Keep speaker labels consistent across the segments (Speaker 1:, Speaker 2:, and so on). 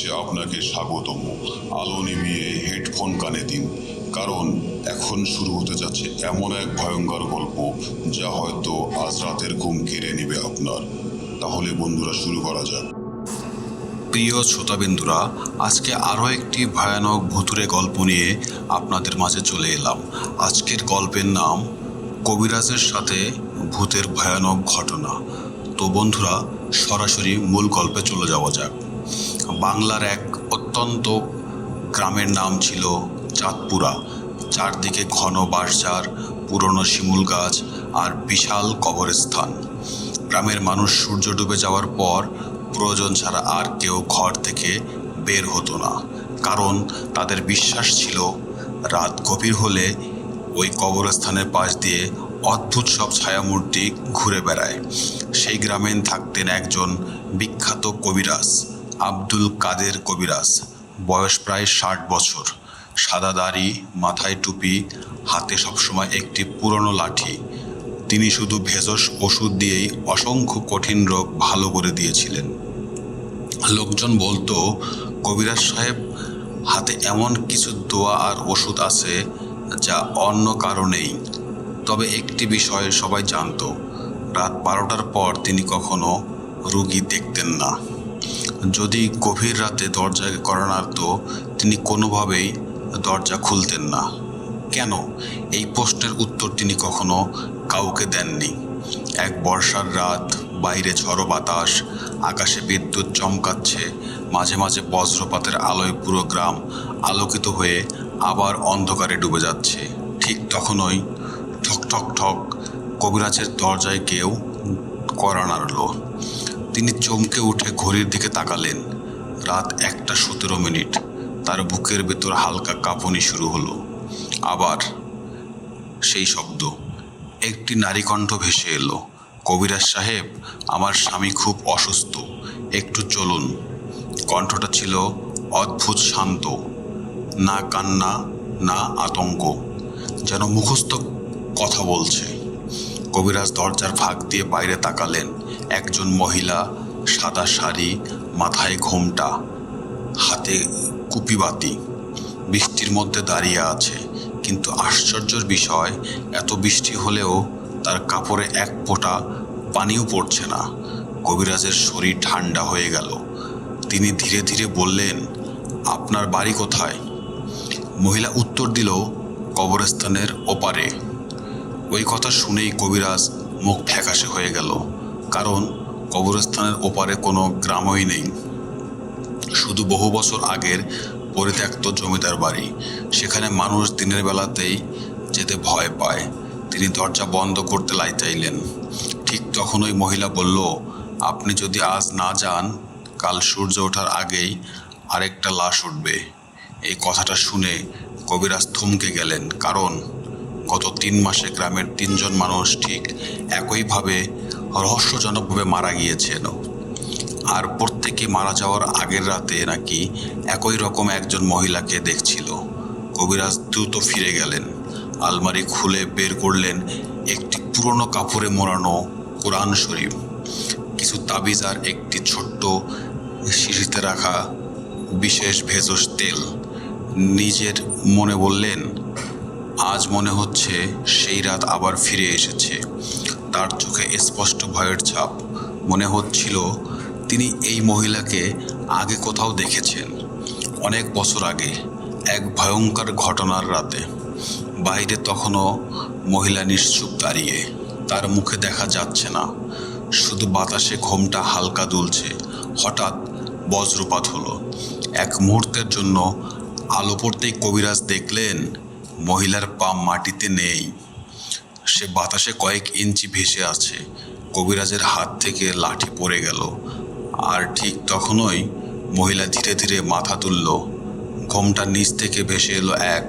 Speaker 1: জানাচ্ছে আপনাকে স্বাগতম। আলো নিভিয়ে হেডফোন কানে দিন, কারণ এখন শুরু হতে যাচ্ছে এমন এক ভয়ঙ্কর গল্প যা হয়তো আজ রাতের ঘুম কেড়ে নেবে আপনার। তাহলে বন্ধুরা, শুরু করা যাক। প্রিয় শ্রোতাবিন্দুরা, আজকে আরও একটি ভয়ানক ভুতুড়ে গল্প নিয়ে আপনাদের মাঝে চলে এলাম। আজকের গল্পের নাম কবিরাজের সাথে ভূতের ভয়ানক ঘটনা। তো বন্ধুরা, সরাসরি মূল গল্পে চলে যাওয়া যাক। বাংলার এক অত্যন্ত গ্রামের নাম ছিল চাঁদপুরা। চারদিকে ঘন বাঁশঝাড়, পুরনো শিমুল গাছ আর বিশাল কবরস্থান। গ্রামের মানুষ সূর্য ডুবে যাওয়ার পর প্রয়োজন ছাড়া আর কেউ ঘর থেকে বের হতো না, কারণ তাদের বিশ্বাস ছিল রাত গভীর হলে ওই কবরস্থানের পাশ দিয়ে অদ্ভুত সব ছায়ামূর্তি ঘুরে বেড়ায়। সেই গ্রামে থাকতেন একজন বিখ্যাত কবিরাজ, আব্দুল কাদের কবিরাজ। বয়স প্রায় 60 বছর, সাদা দাড়ি, মাথায় টুপি, হাতে সবসময় একটি পুরনো লাঠি। তিনি শুধু ভেষজ ওষুধ দিয়েই অসংখ্য কঠিন রোগ ভালো করে দিয়েছিলেন। লোকজন বলতো, কবিরাজ সাহেব হাতে এমন কিছু দোয়া আর ওষুধ আছে যা অন্য কারো নেই। তবে একটি বিষয় সবাই জানতো, রাত 12টার পর তিনি কখনো রোগী দেখতেন না। যদি গভীর রাতে দরজায় কড়া নাড়ত, তিনি কোনোভাবেই দরজা খুলতেন না। কেন? এই প্রশ্নের উত্তর তিনি কখনো কাউকে দেননি। এক বর্ষার রাত, বাইরে ঝড়ো বাতাস, আকাশে বিদ্যুৎ চমকাচ্ছে, মাঝে মাঝে বজ্রপাতের আলোয় পুরো গ্রাম আলোকিত হয়ে আবার অন্ধকারে ডুবে যাচ্ছে। ঠিক তখনই ঠক ঠক ঠক কবিরাজের দরজায় কেউ কড়া নাড়ল। তিনি চমকে উঠে ঘড়ির দিকে তাকালেন। রাত 1:17। তার বুকের ভেতর হালকা কাঁপুনি শুরু হলো। আবার সেই শব্দ। একটি নারী কণ্ঠ ভেসে এলো, কবিরাজ সাহেব, আমার স্বামী খুব অসুস্থ, একটু চলুন। কণ্ঠটা ছিল অদ্ভুত শান্ত, না কান্না না আতঙ্ক, যেন মুখস্থ কথা বলছে। কবিরাজ দরজার ফাঁক দিয়ে বাইরে তাকালেন। একজন মহিলা, সাদা শাড়ি, মাথায় ঘোমটা, হাতে কুপিবাতি, বৃষ্টির মধ্যে দাঁড়িয়ে আছে। কিন্তু আশ্চর্যের বিষয়, এত বৃষ্টি হলেও তার কাপড়ে এক ফোঁটা পানিও পড়ছে না। কবিরাজের শরীর ঠান্ডা হয়ে গেল। তিনি ধীরে ধীরে বললেন, আপনার বাড়ি কোথায়? মহিলা উত্তর দিল, কবরস্থানের ওপারে। ওই কথা শুনেই কবিরাজ মুখ ফ্যাকাশে হয়ে গেল, কারণ কবরস্থানের ওপারে কোনো গ্রামই নেই, শুধু বহু বছর আগের পরিত্যক্ত জমিদার বাড়ি। সেখানে মানুষ দিনের বেলাতেই যেতে ভয় পায়। তিনি দরজা বন্ধ করতে চাইলেন। ঠিক তখন ওই মহিলা বলল, আপনি যদি আজ না যান, কাল সূর্য ওঠার আগেই আরেকটা লাশ উঠবে। এই কথাটা শুনে কবিরাজ থমকে গেলেন, কারণ গত 3 মাসে গ্রামের 3 জন মানুষ ঠিক একইভাবে রহস্যজনকভাবে মারা গিয়েছেন। আর প্রত্যেকে মারা যাওয়ার আগের রাতে নাকি একই রকম একজন মহিলাকে দেখছিল। কবিরাজ দ্রুত ফিরে গেলেন, আলমারি খুলে বের করলেন একটি পুরনো কাপড়ে মোড়ানো কোরআন শরীফ, কিছু তাবিজ আর একটি ছোট্ট শিশিতে রাখা বিশেষ ভেষজ তেল। নিজের মনে বললেন, আজ মনে হচ্ছে সেই রাত আবার ফিরে এসেছে। তার চোখে স্পষ্ট ভয়ের ছাপ। মনে হচ্ছিল তিনি এই মহিলাকে আগে কোথাও দেখেছেন, অনেক বছর আগে, এক ভয়ঙ্কর ঘটনার রাতে। বাইরে তখনও মহিলা নিশ্চুপ দাঁড়িয়ে, তার মুখে দেখা যাচ্ছে না, শুধু বাতাসে ঘোমটা হালকা দুলছে। হঠাৎ বজ্রপাত হলো। এক মুহূর্তের জন্য আলো পড়তেই কবিরাজ দেখলেন মহিলার পা মাটিতে নেই, সে বাতাসে কয়েক ইঞ্চি ভেসে আছে। কবিরাজের হাত থেকে লাঠি পড়ে গেল, আর ঠিক তখনই মহিলা ধীরে ধীরে মাথা তুলল। ঘোমটার নিচ থেকে ভেসে এলো এক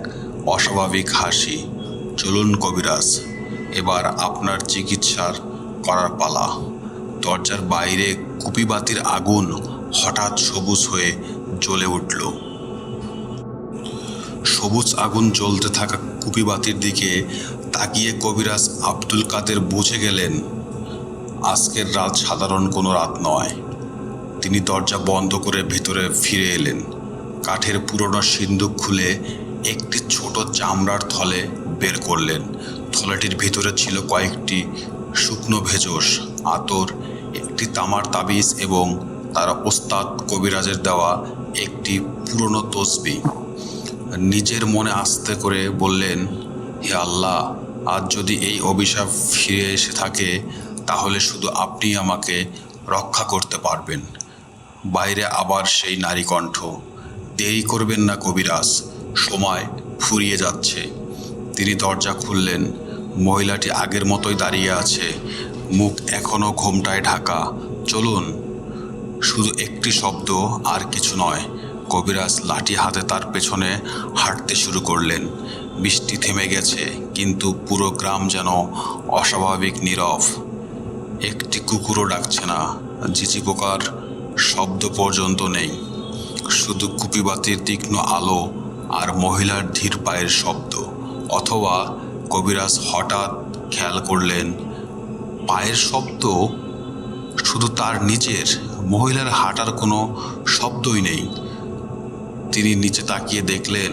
Speaker 1: অস্বাভাবিক হাসি। চলুন কবিরাজ, এবার আপনার চিকিৎসার করার পালা। দরজার বাইরে কুপিবাতির আগুন হঠাৎ সবুজ হয়ে জ্বলে উঠল। সবুজ আগুন জ্বলতে থাকা কুপিবাতির দিকে তাকিয়ে কবিরাজ আব্দুল কাদের বুঝে গেলেন, আজকের রাত সাধারণ কোনো রাত নয়।
Speaker 2: তিনি দরজা বন্ধ করে ভিতরে ফিরে এলেন। কাঠের পুরনো সিন্দুক খুলে একটি ছোট চামড়ার থলে বের করলেন। থলেটির ভিতরে ছিল কয়েকটি শুকনো ভেষজ, আতর, একটি তামার তাবিজ এবং তার ওস্তাদ কবিরাজের দেওয়া একটি পুরনো তসবিহ। নিজের মনে আস্তে করে বললেন, হে আল্লাহ, আজ যদি এই অভিশাপ ফিরে এসে থাকে তাহলে শুধু আপনি আমাকে রক্ষা করতে পারবেন। বাইরে আবার সেই নারী কণ্ঠ, দেরি করবেন না কবিরাজ, সময় ফুরিয়ে যাচ্ছে। তিনি দরজা খুললেন। মহিলাটি আগের মতোই দাঁড়িয়ে আছে, মুখ এখনো ঘোমটায় ঢাকা। চলুন। শুধু একটি শব্দ, আর কিছু নয়। কবিরাজ লাঠি হাতে তার পেছনে হাঁটতে শুরু করলেন। বৃষ্টি থেমে গেছে, কিন্তু পুরো গ্রাম যেন অস্বাভাবিক নীরব। একটি কুকুরও ডাকছে না, ঝিঁঝি পোকার শব্দ পর্যন্ত নেই। শুধু কুপিবাতির তীক্ষ্ণ আলো আর মহিলার ধীর পায়ের শব্দ। অথবা কবিরাজ হঠাৎ খেয়াল করলেন, পায়ের শব্দ শুধু তার নিজের, মহিলার হাঁটার কোনো শব্দই নেই। তিনি নিচে তাকিয়ে দেখলেন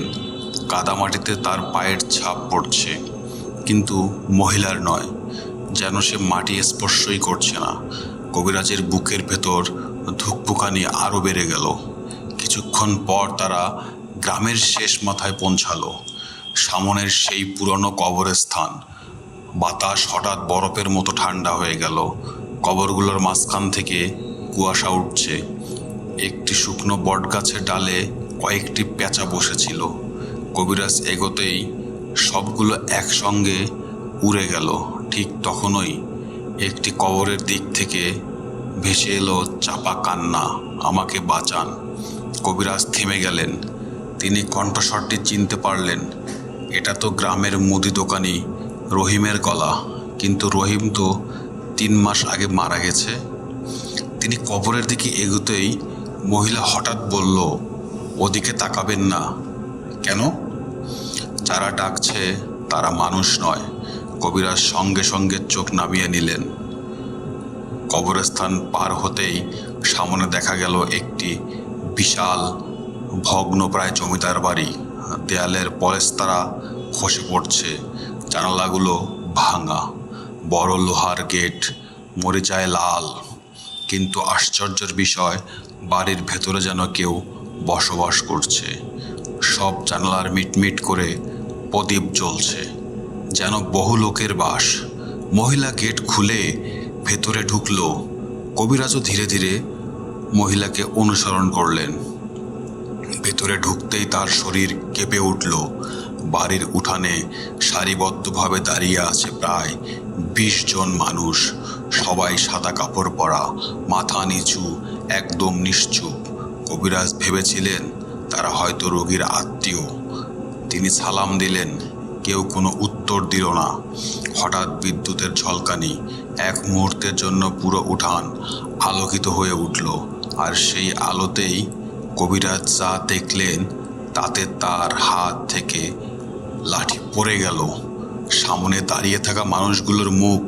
Speaker 2: কাদামাটিতে তার পায়ের ছাপ পড়ছে, কিন্তু মহিলার নয়, যেন সে মাটি স্পর্শই করছে না। কবিরাজের বুকের ভেতর ধুকপুকানি আরও বেড়ে গেল। কিছুক্ষণ পর তারা গ্রামের শেষ মাথায় পৌঁছালো, সামনের সেই পুরনো কবরস্থান। বাতাস হঠাৎ বরফের মতো ঠান্ডা হয়ে গেল। কবরগুলোর মাঝখান থেকে কুয়াশা উঠছে। একটি শুকনো বটগাছের ডালে কয়েকটি পেঁচা বসেছিল। কবিরাজ এগোতেই সবগুলো একসঙ্গে উড়ে গেল। ঠিক তখনই একটি কবরের দিক থেকে ভেসে এলো চাপা কান্না, আমাকে বাঁচান। কবিরাজ থেমে গেলেন। তিনি কণ্ঠস্বরটি চিনতে পারলেন। এটা তো গ্রামের মুদি দোকানি রহিমের গলা, কিন্তু রহিম তো 3 মাস আগে মারা গেছে। তিনি কবরের দিকে এগোতেই মহিলা হঠাৎ বলল, ওদিকে তাকাবেন না। কেন? যারা ডাকছে তারা মানুষ নয়। কবিরাজ সঙ্গে সঙ্গে চোখ নামিয়ে নিলেন। কবরস্থান পার হতেই সামনে দেখা গেল একটি বিশাল ভগ্নপ্রায় জমিদার বাড়ি। দেয়ালের পলেস্তারা খসে পড়ছে, জানালাগুলো ভাঙা, বড় লোহার গেট মরিচায় লাল। কিন্তু আশ্চর্যের বিষয়, বাড়ির ভেতরে যেন কেউ বসবাস করছে। সব জানালার মিটমিট করে প্রদীপ জ্বলছে, যেন বহু লোকের বাস। মহিলা গেট খুলে ভেতরে ঢুকলো। কবিরাজও ধীরে ধীরে মহিলাকে অনুসরণ করলেন। ভেতরে ঢুকতেই তার শরীর কেঁপে উঠল। বাড়ির উঠানে সারিবদ্ধভাবে দাঁড়িয়ে আছে প্রায় 20 জন মানুষ। সবাই সাদা কাপড় পরা, মাথা নিচু, একদম নিশ্চুপ। কবিরাজ ভেবেছিলেন তারা হয়তো রোগীর আত্মীয়। তিনি সালাম দিলেন, কেউ কোনো উত্তর দিল না। হঠাৎ বিদ্যুতের ঝলকানি, এক মুহূর্তের জন্য পুরো উঠান আলোকিত হয়ে উঠল। আর সেই আলোতেই কবিরাজ যা দেখলেন তাতে তার হাত থেকে লাঠি পড়ে গেল। সামনে দাঁড়িয়ে থাকা মানুষগুলোর মুখ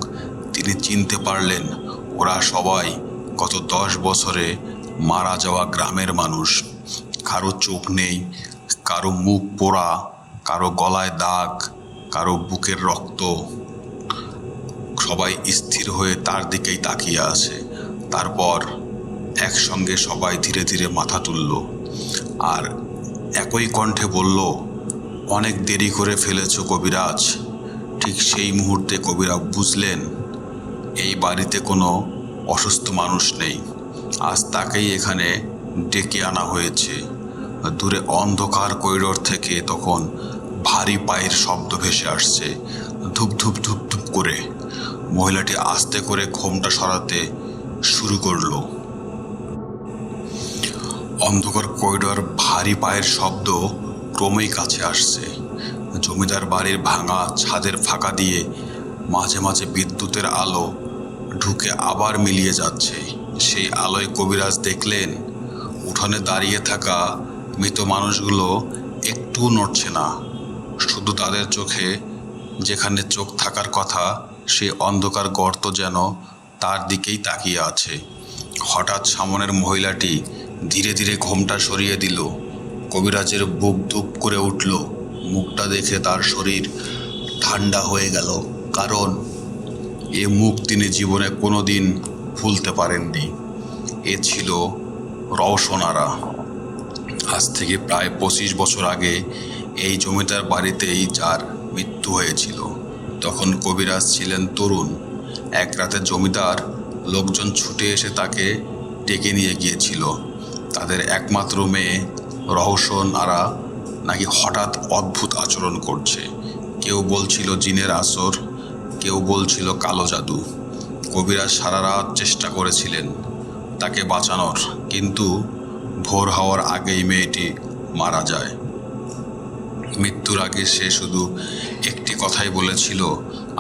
Speaker 2: তিনি চিনতে পারলেন। ওরা সবাই গত 10 বছরে মারা যাওয়া গ্রামের মানুষ। কারো চোখ নেই, কারো মুখ পোড়া, কারো গলায় দাগ, কারো বুকের রক্ত। সবাই স্থির হয়ে তার দিকেই তাকিয়ে আছে। তারপর একসঙ্গে সবাই ধীরে ধীরে মাথা তুলল আর একই কণ্ঠে বলল, অনেক দেরি করে ফেলেছ কবিরাজ। ঠিক সেই মুহূর্তে কবিরাজ বুঝলেন এই বাড়িতে কোনো অসুস্থ মানুষ নেই। আজ তাকেই এখানে ডেকে আনা হয়েছে। দূরে অন্ধকার করিডোর থেকে তখন ভারী পায়ের শব্দ ভেসে আসছে, ধুপ ধুপ ধুপ ধুপ করে। মহিলাটি আস্তে করে ঘোমটা সরাতে শুরু করলো। অন্ধকার করিডোর ভারী পায়ের শব্দ ক্রমেই কাছে আসছে। জমিদার বাড়ির ভাঙা ছাদের ফাঁকা দিয়ে মাঝে মাঝে বিদ্যুতের আলো ঢুকে আবার মিলিয়ে যাচ্ছে। সেই আলোয় কবিরাজ দেখলেন উঠানে দাঁড়িয়ে থাকা মৃত মানুষগুলো একটুও নড়ছে না। শুধু তাদের চোখে যেখানে চোখ থাকার কথা সেই অন্ধকার গর্ত যেন তার দিকেই তাকিয়ে আছে। হঠাৎ সামনের মহিলাটি ধীরে ধীরে ঘোমটা সরিয়ে দিল। কবিরাজের বুক ধুপ করে উঠল। মুখটা দেখে তার শরীর ঠান্ডা হয়ে গেল, কারণ এ মুখ তিনি জীবনে কোনোদিন ভুলতে পারেননি। এ ছিল রওশন আরা। আজ থেকে প্রায় 25 বছর আগে এই জমিদার বাড়িতেই যার মৃত্যু হয়েছিল। তখন কবিরাজ ছিলেন তরুণ। এক রাতে জমিদার লোকজন ছুটে এসে তাকে ডেকে নিয়ে গিয়েছিল। তাদের একমাত্র মেয়ে রওশন আরা নাকি হঠাৎ অদ্ভুত আচরণ করছে। কেউ বলছিল জিনের আসর, কেউ বলছিল কালো জাদু। কবিরাজ সারা রাত চেষ্টা করেছিলেন তাকে বাঁচানোর, কিন্তু ভোর হওয়ার আগেই মেয়েটি মারা যায়। মৃত্যুর আগে সে শুধু একটি কথাই বলেছিল,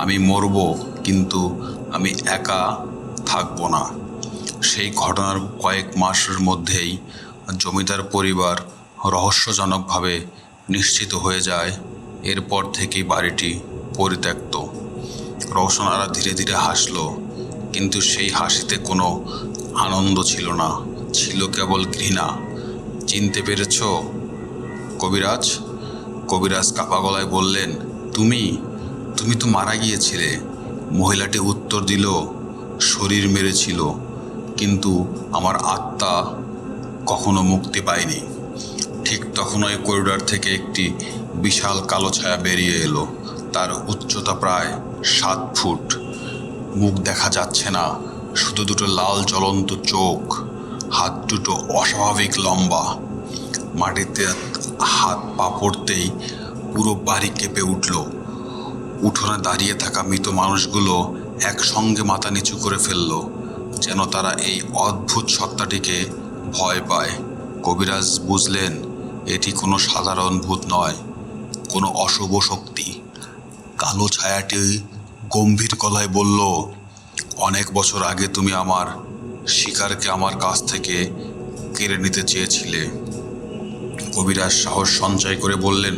Speaker 2: আমি মরব, কিন্তু আমি একা থাকব না। সেই ঘটনার কয়েক মাসের মধ্যেই জমিদার পরিবার রহস্যজনকভাবে নিশ্চিত হয়ে যায়। এরপর থেকেই বাড়িটি পরিত্যক্ত। রওশন আরা ধীরে ধীরে হাসল, কিন্তু সেই হাসিতে কোনো আনন্দ ছিল না, ছিল কেবল ঘৃণা। চিনতে পেরেছ কবিরাজ? কবিরাজ কাপা গলায় বললেন, তুমি তুমি তো মারা গিয়েছিলে। মহিলাটি উত্তর দিল, শরীর মেরেছিল, কিন্তু আমার আত্মা কখনো মুক্তি পায়নি। ঠিক তখনই করিডর থেকে একটি বিশাল কালো ছায়া বেরিয়ে এলো। তার উচ্চতা প্রায় 7 ফুট। মুখ দেখা যাচ্ছে না, শুধু দুটো লাল জ্বলন্ত চোখ। হাত দুটো অস্বাভাবিক লম্বা। মাটিতে হাত পা পড়তেই পুরো বাড়ি কেঁপে উঠল। উঠোনে দাঁড়িয়ে থাকা মৃত মানুষগুলো একসঙ্গে মাথা নিচু করে ফেলল, যেন তারা এই অদ্ভুত সত্তাটিকে ভয় পায়। কবিরাজ বুঝলেন এটি কোনো সাধারণ ভূত নয়, কোনো অশুভ শক্তি। কালো ছায়াটি গম্ভীর গলায় বলল, অনেক বছর আগে তুমি আমার শিকারকে আমার কাছ থেকে কেড়ে নিতে চেয়েছিলে। কবিরাজ সাহস সঞ্চয় করে বললেন,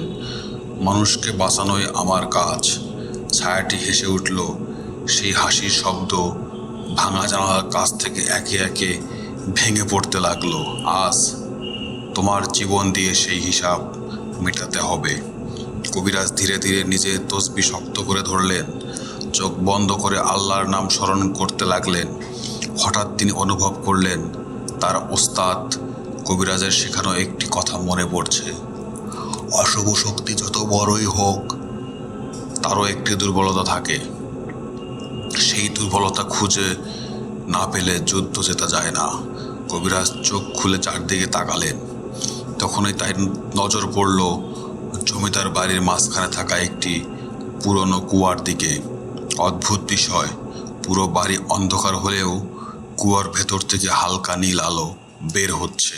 Speaker 2: মানুষকে বাঁচানোই আমার কাজ। ছায়াটি হেসে উঠল। সেই হাসির শব্দ ভাঙা জানালার কাছ থেকে একে একে ভেঙে পড়তে লাগলো। আজ তোমার জীবন দিয়ে সেই হিসাব মেটাতে হবে। কবিরাজ ধীরে ধীরে নিজের তসবিহ শক্ত করে ধরলেন, চোখ বন্ধ করে আল্লাহর নাম স্মরণ করতে লাগলেন। হঠাৎ তিনি অনুভব করলেন তার ওস্তাদ কবিরাজের শেখানো একটি কথা মনে পড়ছে। অশুভ শক্তি যত বড়ই হোক, তারও একটি দুর্বলতা থাকে। সেই দুর্বলতা খুঁজে না পেলে যুদ্ধ জেতা যায় না। কবিরাজ চোখ খুলে চারদিকে তাকালেন। তখনই তার নজর পড়ল জমিদার বাড়ির মাঝখানে থাকা একটি পুরনো কুয়ার দিকে। অদ্ভুত বিষয়, পুরো বাড়ি অন্ধকার হলেও কুয়ার ভেতর থেকে হালকা নীল আলো বের হচ্ছে,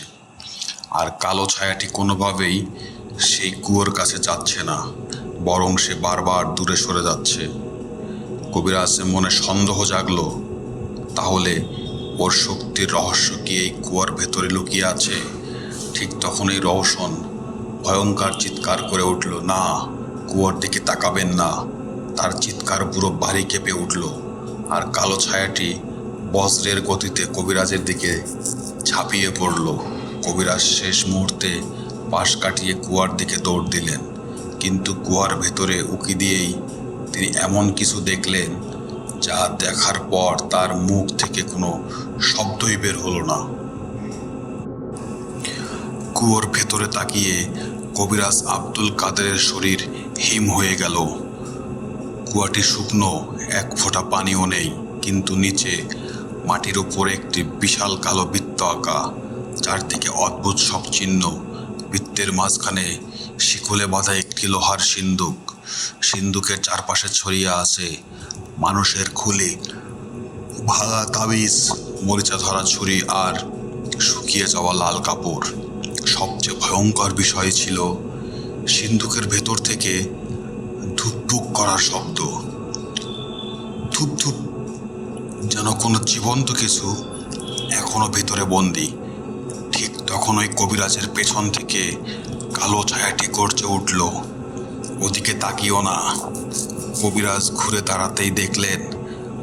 Speaker 2: আর কালো ছায়াটি কোনোভাবেই সেই কুয়োর কাছে যাচ্ছে না, বরং সে বারবার দূরে সরে যাচ্ছে। কবিরাজের মনে সন্দেহ জাগলো, তাহলে ওর শক্তির রহস্য কি এই কুয়ার ভেতরে লুকিয়ে আছে? ঠিক তখনই রওশন ভয়ঙ্কর চিৎকার করে উঠল, না, কুয়ার দিকে তাকাবেন না। তার চিৎকার পুরো বাড়ি কেঁপে উঠল, আর কালো ছায়াটি বজ্রের গতিতে কবিরাজের দিকে ঝাঁপিয়ে পড়ল। কবিরাজ শেষ মুহূর্তে পাশ কাটিয়ে কুয়ার দিকে দৌড় দিলেন, কিন্তু কুয়ার ভেতরে উকি দিয়েই তিনি এমন কিছু দেখলেন যা দেখার পর তার মুখ থেকে কোনো শব্দই বের হলো না। কুয়োর ভেতরে তাকিয়ে কবিরাজ আব্দুল কাদেরের শরীর হিম হয়ে গেল। কুয়াটি শুকনো, এক ফোঁটা পানিও নেই, কিন্তু নিচে মাটির উপরে একটি বিশাল কালো বৃত্ত আঁকা, চারদিকে অদ্ভুত সব চিহ্ন। বৃত্তের মাঝখানে শিকলে বাঁধা একটি লোহার সিন্দুক। সিন্দুকের চারপাশে ছড়িয়ে আছে মানুষের খুলি, ভাঙা তাবিজ, মরিচা ধরা ছুরি আর শুকিয়ে যাওয়া লাল কাপড়। সবচেয়ে ভয়ঙ্কর বিষয় ছিল সিন্দুকের ভেতর থেকে ধুকপুক করার শব্দ। ধুপ ধুপ, যেন কোনো জীবন্ত কিছু এখনো ভেতরে বন্দি। ঠিক তখনই কবিরাজের পেছন থেকে কালো ছায়াটি গর্জে উঠল, ওদিকে তাকিও না। কবিরাজ ঘুরে দাঁড়াতেই দেখলেন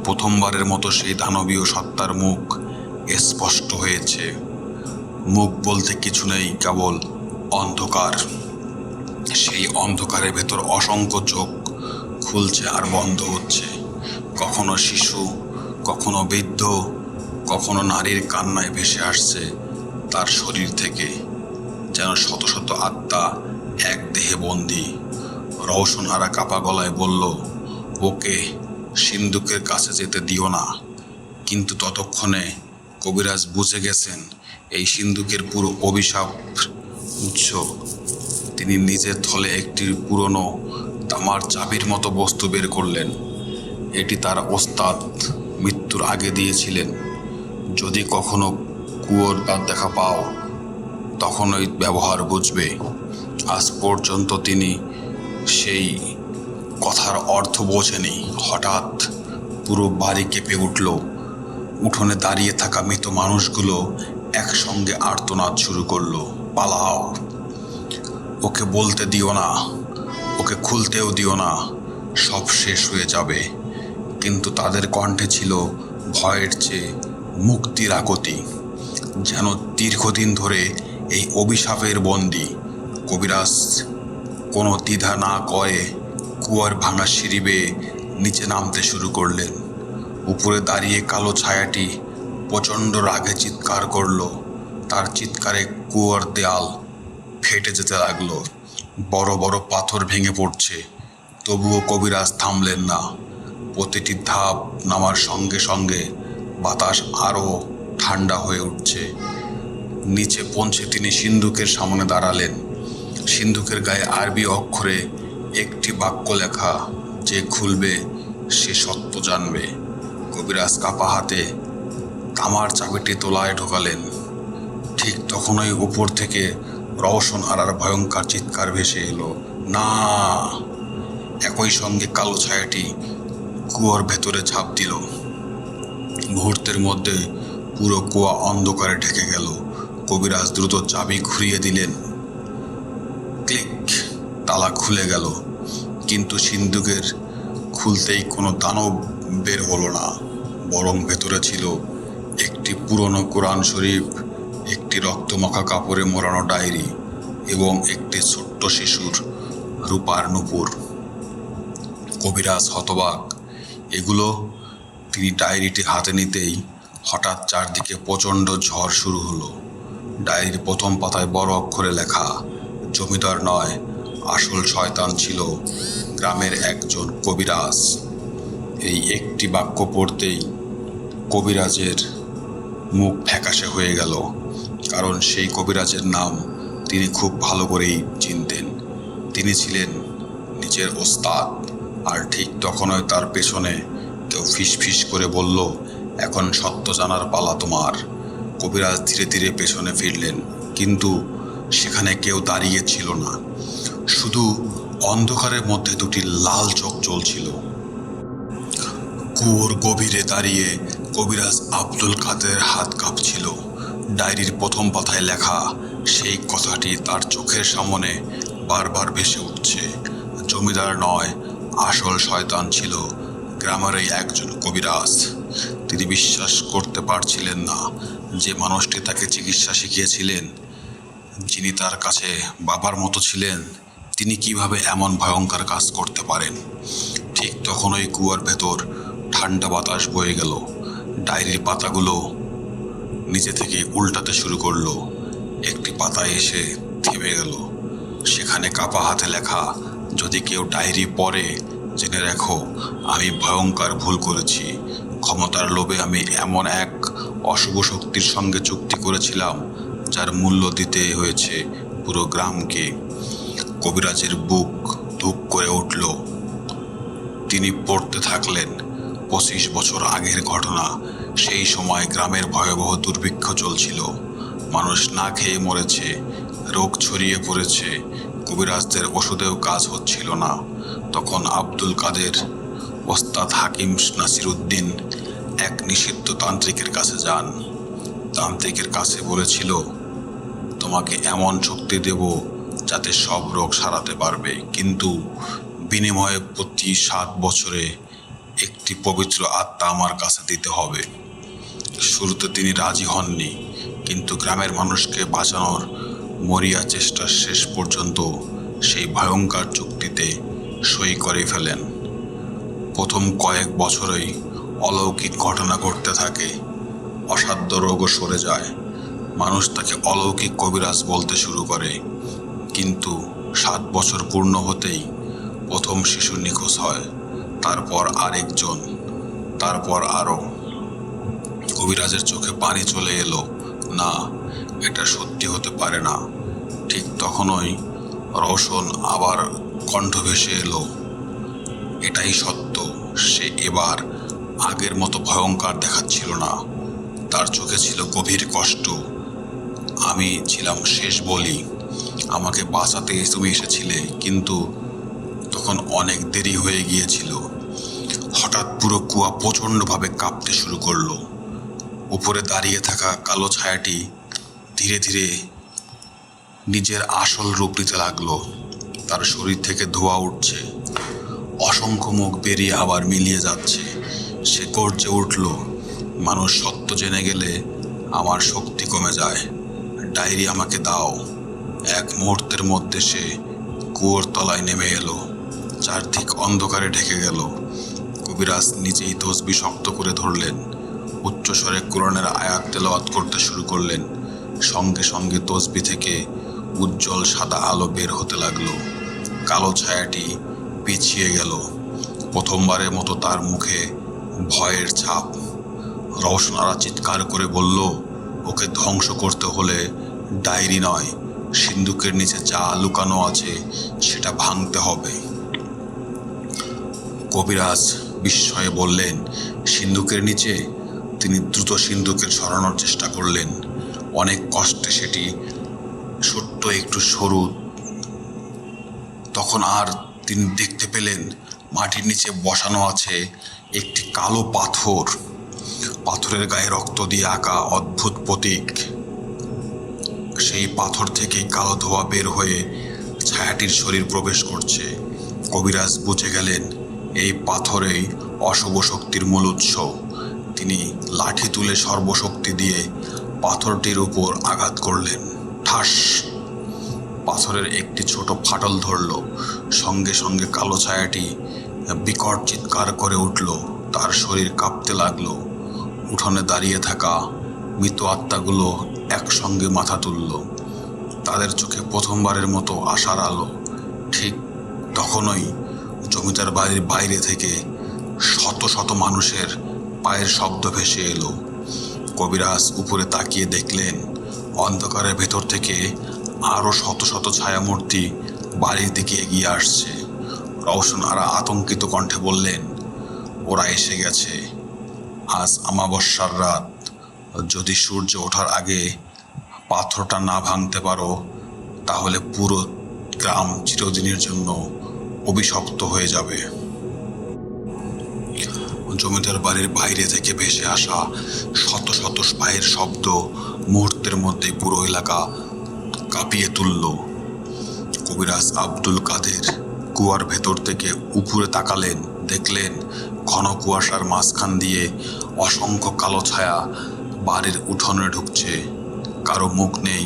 Speaker 2: প্রথমবারের মতো সেই দানবীয় সত্তার মুখ স্পষ্ট হয়েছে। মুখ বলতে কিছু নেই, কেবল অন্ধকার। সেই অন্ধকারের ভেতর অসংখ্য চোখ খুলছে আর বন্ধ হচ্ছে। কখনো শিশু, কখনো বৃদ্ধ, কখনো নারীর কান্নায় ভেসে আসছে তার শরীর থেকে, যেন শত শত আত্মা এক দেহে বন্দী। রওশন আরা কাপা গলায় বলল, ওকে সিন্দুকের কাছে যেতে দিও না। কিন্তু ততক্ষণে কবিরাজ বুঝে গেছেন এই সিন্দুকের পুরো অভিশাপ উৎস। তিনি নিজের থলে একটি পুরনো তামার চাবির মতো বস্তু বের করলেন। এটি তার ওস্তাদ মৃত্যুর আগে দিয়েছিলেন। যদি কখনো কুয়োর দাঁত দেখা পাও, তখনই ব্যবহার বুঝবে। আজ পর্যন্ত তিনি সেই কথার অর্থ বোঝেনি। হঠাৎ পুরো বাড়ি কেঁপে উঠল। উঠোনে দাঁড়িয়ে থাকা মৃত মানুষগুলো একসঙ্গে আর্তনাদ শুরু করলো, পালাও, ওকে বলতে দিও না, ওকে খুলতেও দিও না, সব শেষ হয়ে যাবে। কিন্তু তাদের কণ্ঠে ছিল ভয়ের চেয়ে মুক্তির আকুতি, যেন দীর্ঘদিন ধরে এই অভিশাপের বন্দী। কবিরাজ কোনো দ্বিধা না করে কুয়ার ভাঙা সিঁড়ি বেয়ে নিচে নামতে শুরু করলেন। উপরে দাঁড়িয়ে কালো ছায়াটি প্রচণ্ড রাগে চিৎকার করল। তার চিৎকারে কুয়ার দেয়াল ফেটে যেতে লাগলো, বড় বড় পাথর ভেঙে পড়ছে। তবুও কবিরাজ থামলেন না। প্রতিটি ধাপ নামার সঙ্গে সঙ্গে বাতাস আরও ঠান্ডা হয়ে উঠছে। নিচে পৌঁছে তিনি সিন্দুকের সামনে দাঁড়ালেন। সিন্দুকের গায়ে আরবি অক্ষরে একটি বাক্য লেখা, যে খুলবে সে সত্য জানবে। কবিরাজ কাপা হাতে তামার চাবিটি তোলায় ঢোকালেন। ঠিক তখনই উপর থেকে রওশন আরার ভয়ঙ্কর চিৎকার ভেসে এলো, না! একই সঙ্গে কালো ছায়াটি কুয়োর ভেতরে ঝাঁপ দিল। মুহূর্তের মধ্যে পুরো কুয়া অন্ধকারে ঢেকে গেল। কবিরাজ দ্রুত চাবি ঘুরিয়ে দিলেন। ক্লিক, তালা খুলে গেল। কিন্তু সিন্দুকের খুলতেই কোনো দানব বের হলো না, বরং ভেতরে ছিল একটি পুরনো কোরআন শরীফ, একটি রক্তমাখা কাপড়ে মোড়ানো ডায়েরি এবং একটি ছোট্ট শিশুর রূপার নূপুর। কবিরাজ হতবাক। এগুলো? তিনি ডায়েরিটি হাতে নিতেই হঠাৎ চারদিকে প্রচণ্ড ঝড় শুরু হলো। ডায়েরির প্রথম পাতায় বড় অক্ষরে লেখা, জমিদার নয়, আসল শয়তান ছিল গ্রামের একজন কবিরাজ। এই একটি বাক্য পড়তেই কবিরাজের মুখ ফ্যাকাশে হয়ে গেল, কারণ সেই কবিরাজের নাম তিনি খুব ভালো করেই চিনতেন। তিনি ছিলেন নিজের ওস্তাদ। আর ঠিক তখনই তার পেছনে কেউ ফিসফিস করে বলল, এখন সত্য জানার পালা তোমার। কবিরাজ ধীরে ধীরে পেছনে ফিরলেন, কিন্তু সেখানে কেউ দাঁড়িয়ে ছিল না। শুধু অন্ধকারের মধ্যে দুটি লাল চোখ জ্বলছিল। কুয়োর গভীরে দাঁড়িয়ে কবিরাজ আব্দুল কাদের হাত কাঁপছিল। ডায়েরির প্রথম পাতায় লেখা সেই কথাটি তার চোখের সামনে বারবার ভেসে উঠছে। জমিদার নয়, আসল শয়তান ছিল গ্রামেরই একজন কবিরাজ। তিনি বিশ্বাস করতে পারছিলেন না যে মানুষটি তাকে চিকিৎসা শিখিয়েছিলেন, যিনি তার কাছে বাবার মতো ছিলেন, তিনি কিভাবে এমন ভয়ঙ্কর কাজ করতে পারেন। ঠিক তখনই কুয়ার ভেতর ঠান্ডা বাতাস বয়ে গেল। ডায়েরির পাতাগুলো নিজে থেকে উল্টাতে শুরু করলো। একটি পাতায় এসে থেমে গেল। সেখানে কাপা হাতে লেখা, যদি কেউ ডায়েরি পড়ে, জেনে রেখো আমি ভয়ঙ্কর ভুল করেছি। ক্ষমতার লোভে আমি এমন এক অশুভ শক্তির সঙ্গে চুক্তি করেছিলাম যার মূল্য দিতে হয়েছে পুরো গ্রামকে। কবিরাজের বুক ধুক করে উঠল। তিনি পড়তে থাকলেন, 25 বছর আগের ঘটনা। সেই সময় গ্রামের ভয়াবহ দুর্ভিক্ষ চলছিল। মানুষ না খেয়ে মরেছে, রোগ ছড়িয়ে পড়েছে, কবিরাজদের ওষুধেও কাজ হচ্ছিল না। তখন আব্দুল কাদের ওস্তাদ হাকিম নাসিরউদ্দিন এক নিষিদ্ধ তান্ত্রিকের কাছে যান। তান্ত্রিকের কাছে বলেছিল, তোমাকে এমন শক্তি দেব যাতে সব রোগ সারাতে পারবে, কিন্তু বিনিময়ে প্রতি 7 বছরে একটি পবিত্র আত্মা আমার কাছে দিতে হবে। শুরুতে তিনি রাজি হননি, কিন্তু গ্রামের মানুষকে বাঁচানোর মরিয়া চেষ্টার শেষ পর্যন্ত সেই ভয়ঙ্কর চুক্তিতে সই করে ফেলেন। প্রথম কয়েক বছরেই অলৌকিক ঘটনা ঘটতে থাকে। অসাধ্য রোগও সরে যায়। মানুষ তাকে অলৌকিক কবিরাজ বলতে শুরু করে। কিন্তু 7 বছর পূর্ণ হতেই প্রথম শিশু নিখোঁজ হয়, তারপর আরেকজন, তারপর আরও। কবিরাজের চোখে পানি চলে এলো। না, এটা সত্যি হতে পারে না। ঠিক তখনই রওশন আবার কণ্ঠ ভেসে এলো। এটাই সত্য। সে এবার আগের মতো ভয়ঙ্কর দেখাচ্ছিল না। তার চোখে ছিল গভীর কষ্ট। আমি ছিলাম শেষ বলি। আমাকে বাঁচাতে তুমি এসেছিলে, কিন্তু তখন অনেক দেরি হয়ে গিয়েছিল। হঠাৎ পুরো কুয়া প্রচণ্ডভাবে কাঁপতে শুরু করলো। উপরে দাঁড়িয়ে থাকা কালো ছায়াটি ধীরে ধীরে নিজের আসল রূপ নিতে লাগলো। তার শরীর থেকে ধোঁয়া উঠছে, অসংখ্য মুখ বেরিয়ে আবার মিলিয়ে যাচ্ছে। সে গর্জে উঠল, মানুষ সত্য জেনে গেলে আমার শক্তি কমে যায়। ডায়েরি আমাকে দাও। এক মুহূর্তের মধ্যে সে কুয়োর তলায় নেমে এলো। চারদিক অন্ধকারে ঢেকে গেল। কবিরাজ নিজেই তসবি শক্ত করে ধরলেন, উচ্চস্বরে কোরআনের আয়াত তেলাওয়াত করতে শুরু করলেন। সঙ্গে সঙ্গে তসবি থেকে উজ্জ্বল সাদা আলো বের হতে লাগলো। কালো ছায়াটি পিছিয়ে গেল। প্রথমবারের মতো তার মুখে ভয়ের ছাপ। রওশনারা চিৎকার করে বলল, ওকে ধ্বংস করতে হলে ডায়েরি নয়, সিন্দুকের নিচে যা লুকানো আছে সেটা ভাঙতে হবে। কবিরাজ বিস্ময়ে বললেন, সিন্দুকের নিচে? তিনি দ্রুত সিন্দুকের সরানোর চেষ্টা করলেন। অনেক কষ্টে সেটি ছোট্ট একটু সরু। তখন আর তিনি দেখতে পেলেন মাটির নিচে বসানো আছে একটি কালো পাথর। পাথরের গায়ে রক্ত দিয়ে আঁকা অদ্ভুত প্রতীক। সেই পাথর থেকেই কালো ধোঁয়া বের হয়ে ছায়াটির শরীর প্রবেশ করছে। কবিরাজ বুঝে গেলেন এই পাথরেই অশুভ শক্তির মূল উৎস। তিনি লাঠি তুলে সর্বশক্তি দিয়ে পাথরটির উপর আঘাত করলেন। ঠাস! পাথরের একটি ছোট ফাটল ধরল। সঙ্গে সঙ্গে কালো ছায়াটি বিকট চিৎকার করে উঠল। তার শরীর কাঁপতে লাগলো। উঠোনে দাঁড়িয়ে থাকা মৃত আত্মাগুলো একসঙ্গে মাথা তুলল। তাদের চোখে প্রথমবারের মতো আশার আলো। ঠিক তখনই জমিদার বাড়ির বাইরে থেকে শত শত মানুষের পায়ের শব্দ ভেসে এলো। কবিরাজ উপরে তাকিয়ে দেখলেন অন্ধকারের ভেতর থেকে আরও শত শত ছায়ামূর্তি বাড়ির দিকে এগিয়ে আসছে। রওশনারা আতঙ্কিত কণ্ঠে বললেন, ওরা এসে গেছে। আজ অমাবস্যার রাত। যদি সূর্য ওঠার আগে পাথরটা না ভাঙতে পারো, তাহলে পুরো গ্রাম চিরদিনের জন্য অভিশপ্ত হয়ে যাবে। জমিদার বাড়ির বাইরে থেকে ভেসে আসা শত শত পায়ের শব্দ মুহূর্তের মধ্যে পুরো এলাকা কাঁপিয়ে তুলল। কবিরাজ আব্দুল কাদের কুয়ার ভেতর থেকে উপরে তাকালেন। দেখলেন ঘন কুয়াশার মাঝখান দিয়ে অসংখ্য কালো ছায়া বাড়ির উঠোনে ঢুকছে। কারো মুখ নেই,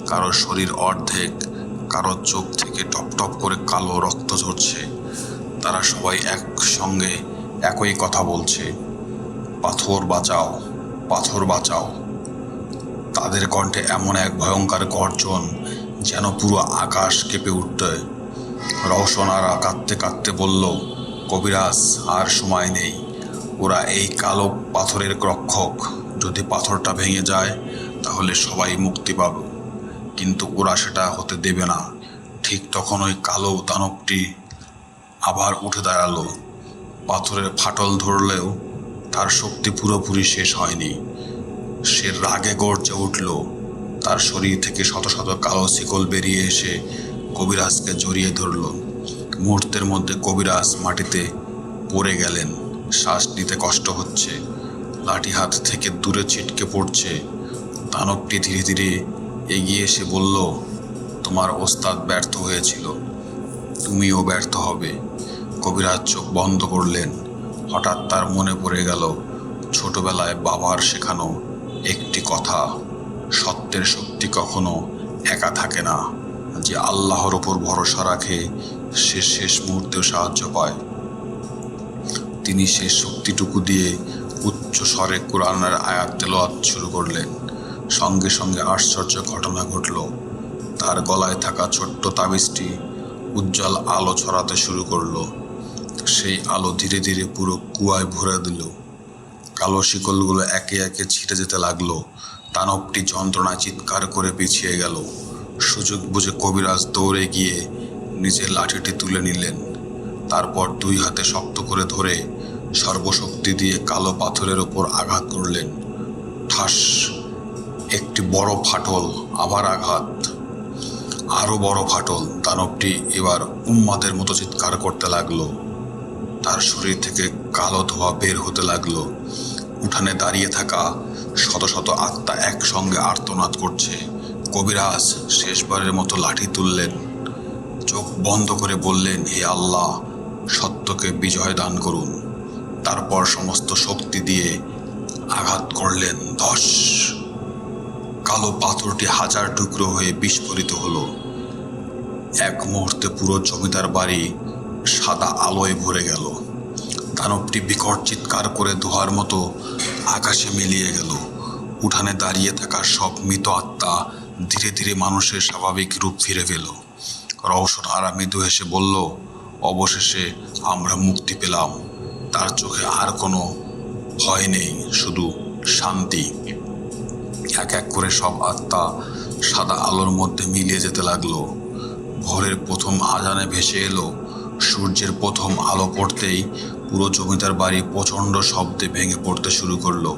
Speaker 2: কারো শরীর অর্ধেক, কারো চোখ থেকে টপ টপ করে কালো রক্ত ঝরছে। তারা সবাই একসঙ্গে একই কথা বলছে, পাথর বাঁচাও, পাথর বাঁচাও। তাদের কণ্ঠে এমন এক ভয়ঙ্কর গর্জন যেন পুরো আকাশ কেঁপে উঠতে। রওশনারা কাঁদতে কাঁদতে বলল, কবিরাজ, আর সময় নেই। ওরা এই কালো পাথরের রক্ষক। যদি পাথরটা ভেঙে যায় তাহলে সবাই মুক্তি পাবে, কিন্তু ওরা সেটা হতে দেবে না। ঠিক তখন ওই কালো দানবটি আবার উঠে দাঁড়ালো। পাথরের ফাটল ধরলেও তার শক্তি পুরোপুরি শেষ হয়নি। সে রাগে গর্জে উঠল। তার শরীর থেকে শত শত কালো শিকল বেরিয়ে এসে কবিরাজকে জড়িয়ে ধরল। মুহূর্তের মধ্যে কবিরাজ মাটিতে পড়ে গেলেন। শ্বাস নিতে কষ্ট হচ্ছে, লাঠি হাত থেকে দূরে ছিটকে পড়ছে। দানবটি ধীরে ধীরে এগিয়ে এসে বলল, তোমার ওস্তাদ ব্যর্থ হয়েছিল, তুমিও ব্যর্থ হবে। কবিরাজ চোখ বন্ধ করলেন। হঠাৎ তার মনে পড়ে গেল ছোটবেলায় বাবার শেখানো একটি কথা, সত্যের শক্তি কখনো একা থাকে না। যে আল্লাহর ওপর ভরসা রাখে সে শেষ মুহূর্তেও সাহায্য পায়। তিনি শেষ শক্তিটুকু দিয়ে উচ্চ স্বরে কোরআনের আয়াত তেলাওয়াত শুরু করলেন। সঙ্গে সঙ্গে আশ্চর্য ঘটনা ঘটল। তার গলায় থাকা ছোট্ট তাবিজটি উজ্জ্বল আলো ছড়াতে শুরু করলো। সেই আলো ধীরে ধীরে পুরো কুয়ায় ভরে দিল। কালো শিকলগুলো একে একে ছিটে যেতে লাগলো। দানবটি যন্ত্রণায় চিৎকার করে পিছিয়ে গেল। সুযোগ বুঝে কবিরাজ দৌড়ে গিয়ে নিজের লাঠিটি তুলে নিলেন। তারপর দুই হাতে শক্ত করে ধরে সর্বশক্তি দিয়ে কালো পাথরের ওপর আঘাত করলেন। ঠাস, একটি বড় ফাটল, আবার আঘাত, আরো বড় ফাটল। দানবটি এবার উন্মাদের মতো চিৎকার করতে লাগলো। তার শরীর থেকে কালো ধোঁয়া বের হতে লাগলো। উঠানে দাঁড়িয়ে থাকা শত শত আত্মা একসঙ্গে আর্তনাদ করছে। কবিরাজ শেষবারের মতো লাঠি তুললেন, চোখ বন্ধ করে বললেন, হে আল্লাহ, সত্যকে বিজয় দান করুন। তারপর সমস্ত শক্তি দিয়ে আঘাত করলেন। ধস! কালো পাথরটি হাজার টুকরো হয়ে বিস্ফোরিত হলো। এক মুহূর্তে পুরো জমিদার বাড়ি সাদা আলোয় ভরে গেল। দানবটি বিকট চিৎকার করে ধোঁয়ার মতো আকাশে মিলিয়ে গেল। উঠানে দাঁড়িয়ে থাকা সব মৃত আত্মা ধীরে ধীরে মানুষের স্বাভাবিক রূপ ফিরে পেল। রওশন আরা মৃদু হেসে বলল, অবশেষে আমরা মুক্তি পেলাম। তার চোখে আর কোনো ভয় নেই, শুধু শান্তি। এক এক করে সব আত্মা সাদা আলোর মধ্যে মিলিয়ে যেতে লাগলো। ভোরের প্রথম আজানে ভেসে এলো। সূর্যের প্রথম আলো পড়তেই পুরো জমিদার বাড়ি প্রচণ্ড শব্দে ভেঙে পড়তে শুরু করলো।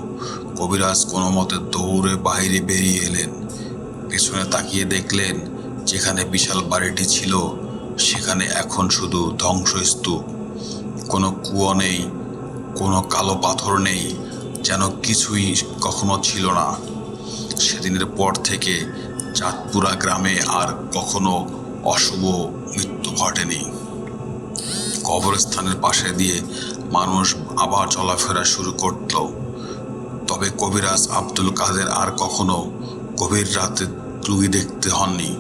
Speaker 2: কবিরাজ কোনো মতে দৌড়ে বাইরে বেরিয়ে এলেন। পেছনে তাকিয়ে দেখলেন, যেখানে বিশাল বাড়িটি ছিল সেখানে এখন শুধু ধ্বংসস্তূপ। কোনো কুয়ো নেই, কোনো কালো পাথর নেই, যেন কিছুই কখনো ছিল না। সেদিনের পর থেকে চাঁদপুরা গ্রামে আর কখনো অশুভ মৃত্যু ঘটেনি। কবরস্থানের পাশে দিয়ে মানুষ আবার চলাফেরা শুরু করত। তবে কবিরাজ আব্দুল কাদের আর কখনো গভীর রাতে রুগী দেখতে হননি।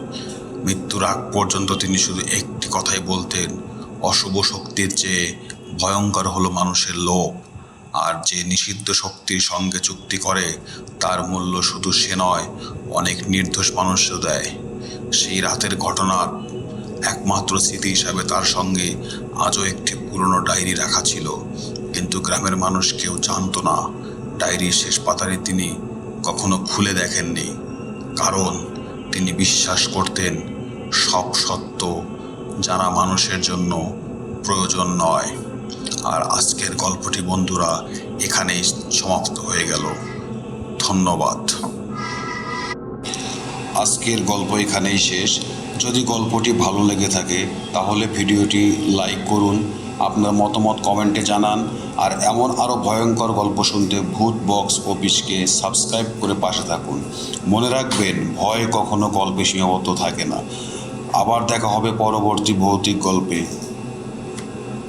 Speaker 2: মৃত্যুর আগ পর্যন্ত তিনি শুধু একটি কথাই বলতেন, অশুভ শক্তির চেয়ে ভয়ঙ্কর হলো মানুষের লোভ। আর যে নিষিদ্ধ শক্তির সঙ্গে চুক্তি করে তার মূল্য শুধু সে নয়, অনেক নির্দোষ মানুষও দেয়। সেই রাতের ঘটনার একমাত্র স্মৃতি হিসাবে তার সঙ্গে আজও একটি পুরনো ডায়েরি রাখা ছিল। কিন্তু গ্রামের মানুষ কেউ জানত না ডায়েরির শেষ পাতাটি তিনি কখনো খুলে দেখেননি। কারণ তিনি বিশ্বাস করতেন, সব সত্য জানা মানুষের জন্য প্রয়োজন নয়। আর আজকের গল্পটি বন্ধুরা এখানেই সমাপ্ত হয়ে গেল। ধন্যবাদ। আজকের গল্প এখানেই শেষ। যদি গল্পটি ভালো লেগে থাকে তাহলে ভিডিওটি লাইক করুন, আপনার মতামত কমেন্টে জানান। আর এমন আরও ভয়ঙ্কর গল্প শুনতে ভূত বক্স অফিসকে সাবস্ক্রাইব করে পাশে থাকুন। মনে রাখবেন, ভয় কখনো গল্পে সীমাবদ্ধ থাকে না। আবার দেখা হবে পরবর্তী ভৌতিক গল্পে।